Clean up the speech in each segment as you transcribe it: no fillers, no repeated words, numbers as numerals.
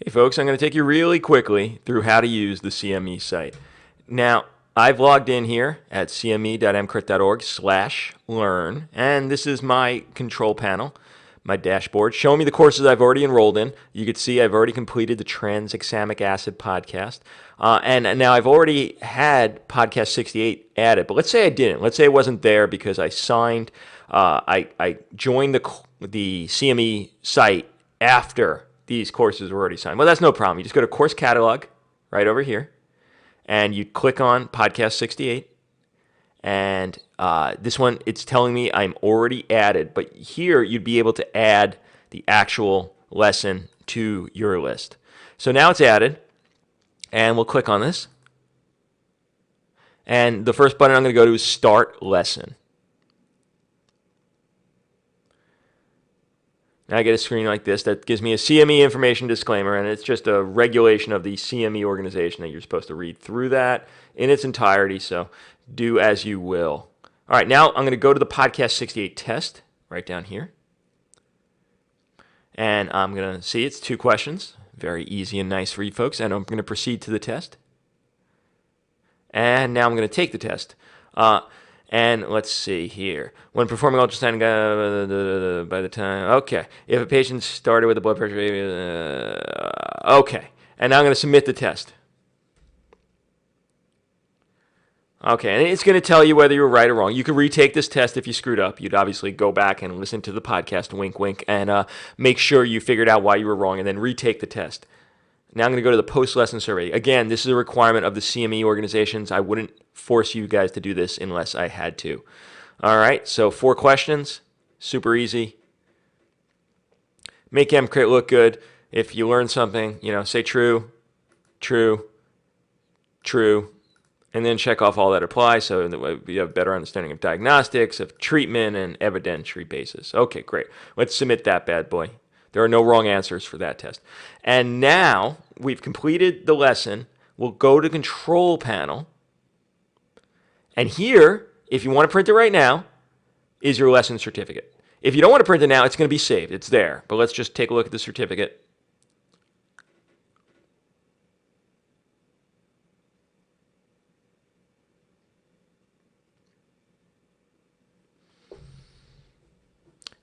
Hey folks, I'm going to take you really quickly through how to use the CME site. Now, I've logged in here at cme.emcrit.org/learn, and this is my control panel, my dashboard, showing me the courses I've already enrolled in. You can see I've already completed the tranexamic acid podcast, and now I've already had podcast 68 added, but let's say I didn't. Let's say it wasn't there because I signed, I joined the CME site after these courses were already signed. Well, that's no problem. You just go to course catalog right over here, and you click on podcast 68. And this one, it's telling me I'm already added. But here, you'd be able to add the actual lesson to your list. So now it's added, and we'll click on this. And the first button I'm going to go to is Start Lesson. Now I get a screen like this that gives me a CME information disclaimer, and it's just a regulation of the CME organization that you're supposed to read through that in its entirety, so do as you will. All right, now I'm going to go to the Podcast 68 test right down here, and I'm going to see it's 2 questions, very easy and nice for you folks, and I'm going to proceed to the test. And now I'm going to take the test. And let's see here. When performing ultrasound, by the time, okay. If a patient started with a blood pressure, okay. And now I'm going to submit the test. Okay, and it's going to tell you whether you were right or wrong. You could retake this test if you screwed up. You'd obviously go back and listen to the podcast, wink, wink, and make sure you figured out why you were wrong, and then retake the test. Now I'm going to go to the post-lesson survey. Again, this is a requirement of the CME organizations. I wouldn't force you guys to do this unless I had to. All right, so 4 questions, super easy. Make EMCrit look good. If you learn something, say true, true, true, and then check off all that applies so that you have a better understanding of diagnostics, of treatment, and evidentiary basis. Okay, great. Let's submit that bad boy. There are no wrong answers for that test. And now we've completed the lesson. We'll go to Control Panel. And here, if you want to print it right now, is your lesson certificate. If you don't want to print it now, it's going to be saved. It's there. But let's just take a look at the certificate.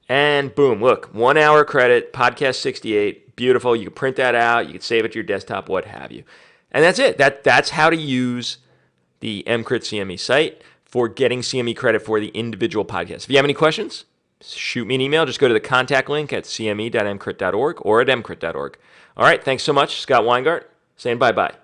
And boom, look, 1 hour credit, podcast 68, beautiful. You can print that out, you can save it to your desktop, what have you. And that's it. That's how to use the EMCrit CME site for getting CME credit for the individual podcasts. If you have any questions, shoot me an email. Just go to the contact link at cme.emcrit.org or at emcrit.org. All right, thanks so much. Scott Weingart saying bye-bye.